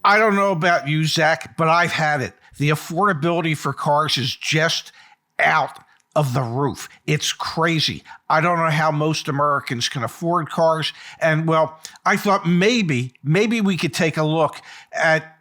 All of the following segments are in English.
I don't know about you, Zach, but I've had it. The affordability for cars is just out of the roof. It's crazy. I don't know how most Americans can afford cars. And well, I thought maybe we could take a look at,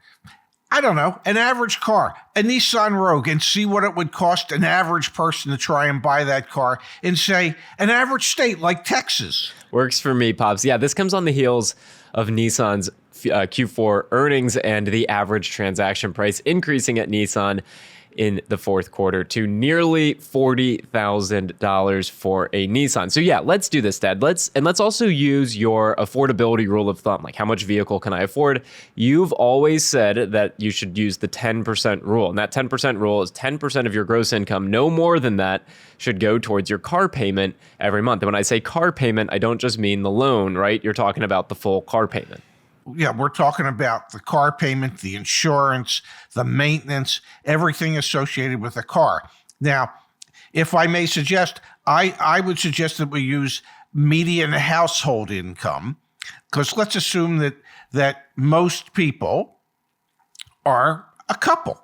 I don't know, an average car, a Nissan Rogue, and see what it would cost an average person to try and buy that car in, say, an average state like Texas. Works for me, Pops. Yeah, this comes on the heels of Nissan's Q4 earnings and the average transaction price increasing at Nissan in the fourth quarter to nearly $40,000 for a Nissan. So yeah, let's do this, Dad. Let's also use your affordability rule of thumb. Like, how much vehicle can I afford? You've always said that you should use the 10% rule. And that 10% rule is 10% of your gross income. No more than that should go towards your car payment every month. And when I say car payment, I don't just mean the loan, right? You're talking about the full car payment. Yeah, we're talking about the car payment, the insurance, the maintenance, everything associated with a car. Now, if I may suggest, I would suggest that we use median household income, because let's assume that most people are a couple,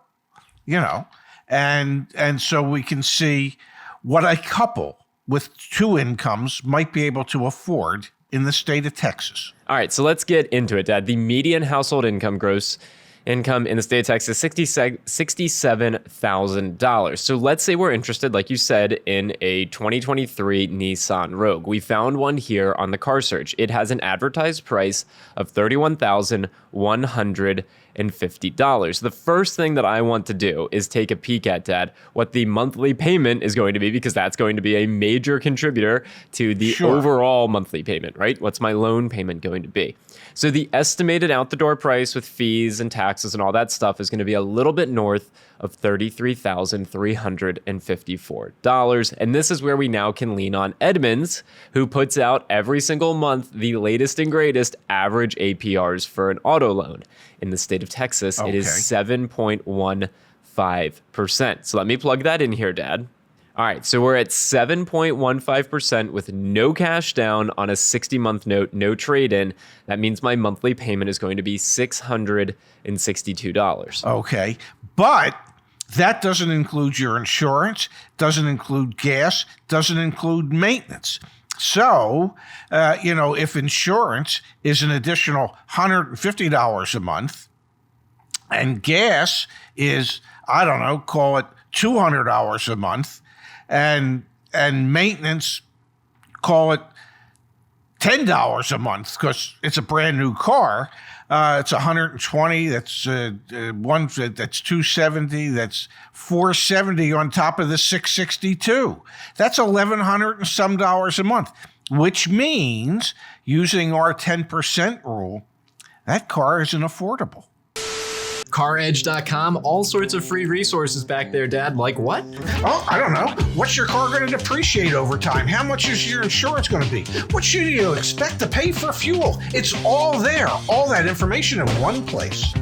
and so we can see what a couple with two incomes might be able to afford in the state of Texas. All right, so let's get into it, Dad. The median household income, gross income in the state of Texas, $67,000. So let's say we're interested, like you said, in a 2023 Nissan Rogue. We found one here on the car search. It has an advertised price of $31,150. The first thing that I want to do is take a peek at, Dad, what the monthly payment is going to be, because that's going to be a major contributor to the overall monthly payment, right? What's my loan payment going to be? So the estimated out the door price with fees and taxes and all that stuff is going to be a little bit north of $33,354. And this is where we now can lean on Edmunds, who puts out every single month the latest and greatest average APRs for an auto loan. In the state of Texas, It is 7.15%. So let me plug that in here, Dad. All right, so we're at 7.15% with no cash down on a 60-month note, no trade-in. That means my monthly payment is going to be $662. Okay, but that doesn't include your insurance, doesn't include gas, doesn't include maintenance. So, if insurance is an additional $150 a month and gas is, I don't know, call it $200 a month, and maintenance, call it $10 a month because it's a brand new car. It's 120. That's one. That's 270. That's 470 on top of the 662. That's $1,100 and some dollars a month, which means using our 10% rule, that car isn't affordable. CarEdge.com, all sorts of free resources back there, Dad. Like what? Oh, I don't know. What's your car going to depreciate over time? How much is your insurance going to be? What should you expect to pay for fuel? It's all there. All that information in one place.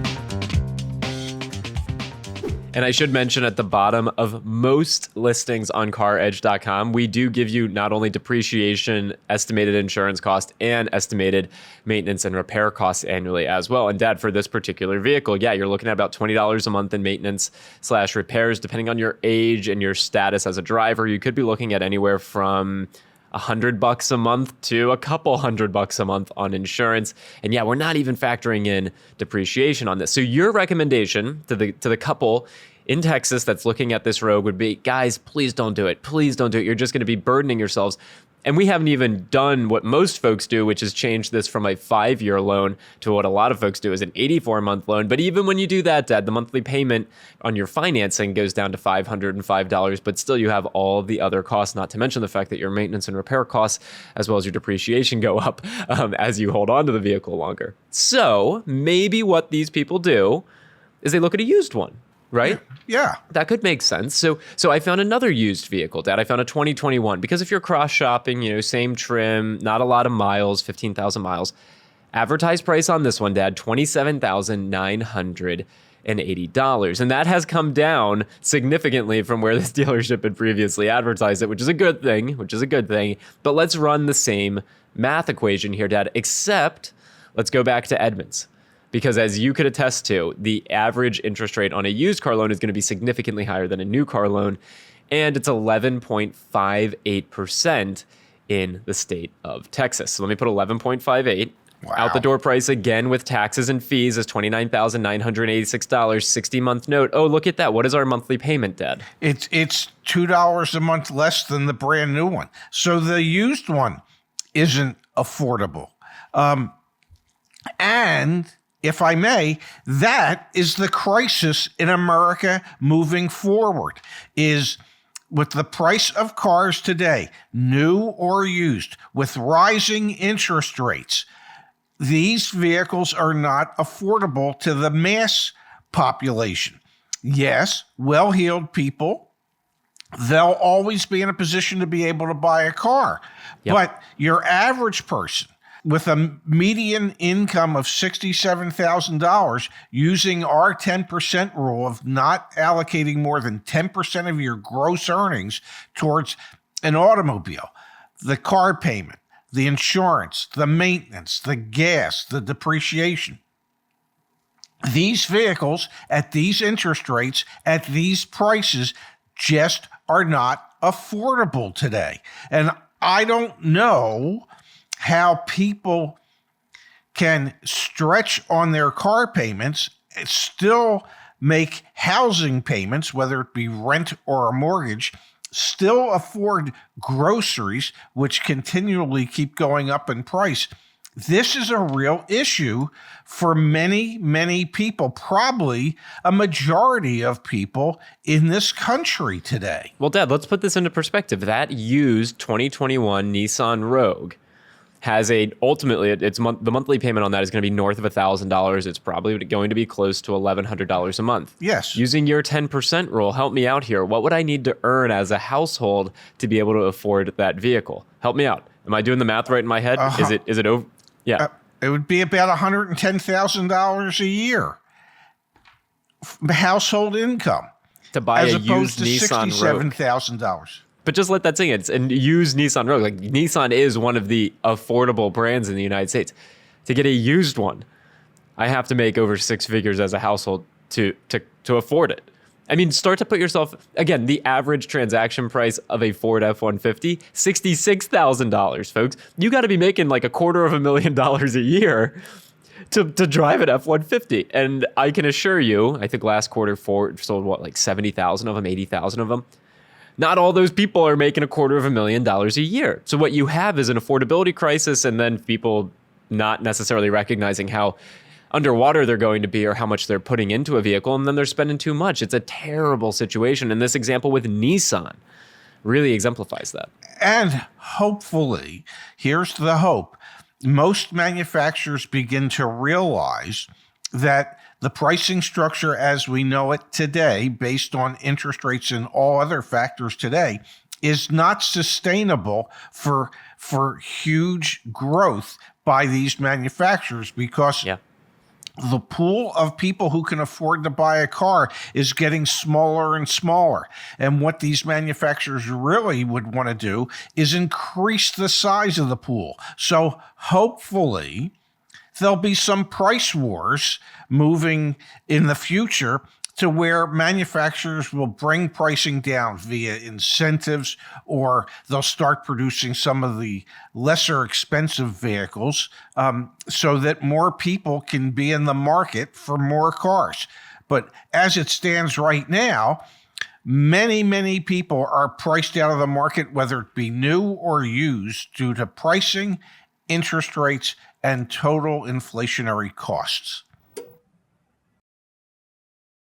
And I should mention, at the bottom of most listings on CarEdge.com, we do give you not only depreciation, estimated insurance cost, and estimated maintenance and repair costs annually as well. And Dad, for this particular vehicle, yeah, you're looking at about $20 a month in maintenance / repairs, depending on your age and your status as a driver. You could be looking at anywhere from $100 a month to a couple $100 a month on insurance. And yeah, we're not even factoring in depreciation on this. So your recommendation to the couple in Texas that's looking at this Rogue would be, guys, please don't do it. Please don't do it. You're just going to be burdening yourselves. And we haven't even done what most folks do, which is change this from a 5-year loan to what a lot of folks do is an 84-month loan. But even when you do that, Dad, the monthly payment on your financing goes down to $505, but still you have all the other costs, not to mention the fact that your maintenance and repair costs, as well as your depreciation, go up as you hold on to the vehicle longer. So maybe what these people do is they look at a used one. Right? Yeah. That could make sense. So I found another used vehicle, Dad. I found a 2021, because if you're cross shopping, same trim, not a lot of miles, 15,000 miles. Advertised price on this one, Dad, $27,980. And that has come down significantly from where this dealership had previously advertised it, which is a good thing. But let's run the same math equation here, Dad, except let's go back to Edmunds. Because as you could attest to, the average interest rate on a used car loan is going to be significantly higher than a new car loan, and it's 11.58% in the state of Texas. So let me put 11.58. Wow. Out the door price again with taxes and fees is $29,986, 60-month note. Oh, look at that. What is our monthly payment, Dad? It's $2 a month less than the brand new one. So the used one isn't affordable. And if I may, that is the crisis in America moving forward, is with the price of cars today, new or used, with rising interest rates, these vehicles are not affordable to the mass population. Yes, well-heeled people, they'll always be in a position to be able to buy a car. Yep. But your average person with a median income of $67,000, using our 10% rule of not allocating more than 10% of your gross earnings towards an automobile, the car payment, the insurance, the maintenance, the gas, the depreciation. These vehicles at these interest rates, at these prices, just are not affordable today. And I don't know how people can stretch on their car payments, still make housing payments, whether it be rent or a mortgage, still afford groceries, which continually keep going up in price. This is a real issue for many, many people, probably a majority of people in this country today. Well, Dad, let's put this into perspective. That used 2021 Nissan Rogue has ultimately the monthly payment on that is going to be north of $1,000. It's probably going to be close to $1,100 a month. Yes. Using your 10% rule, help me out here. What would I need to earn as a household to be able to afford that vehicle? Help me out. Am I doing the math right in my head? Is it over? Yeah. It would be about $110,000 a year household income To buy as a opposed used to Nissan Rogue. $67,000. But just let that sink in. And use Nissan Rogue. Like, Nissan is one of the affordable brands in the United States. To get a used one, I have to make over six figures as a household to afford it. I mean, start to put yourself, again, the average transaction price of a Ford F-150, $66,000, folks. You got to be making like $250,000 a year to drive an F-150. And I can assure you, I think last quarter Ford sold like 70,000 of them, 80,000 of them. Not all those people are making $250,000 a year. So what you have is an affordability crisis, and then people not necessarily recognizing how underwater they're going to be or how much they're putting into a vehicle, and then they're spending too much. It's a terrible situation. And this example with Nissan really exemplifies that. And hopefully, here's the hope, most manufacturers begin to realize that the pricing structure as we know it today, based on interest rates and all other factors today, is not sustainable for huge growth by these manufacturers, because the pool of people who can afford to buy a car is getting smaller and smaller. And what these manufacturers really would want to do is increase the size of the pool. So hopefully there'll be some price wars moving in the future to where manufacturers will bring pricing down via incentives, or they'll start producing some of the lesser expensive vehicles so that more people can be in the market for more cars. But as it stands right now, many, many people are priced out of the market, whether it be new or used, due to pricing, interest rates, and total inflationary costs.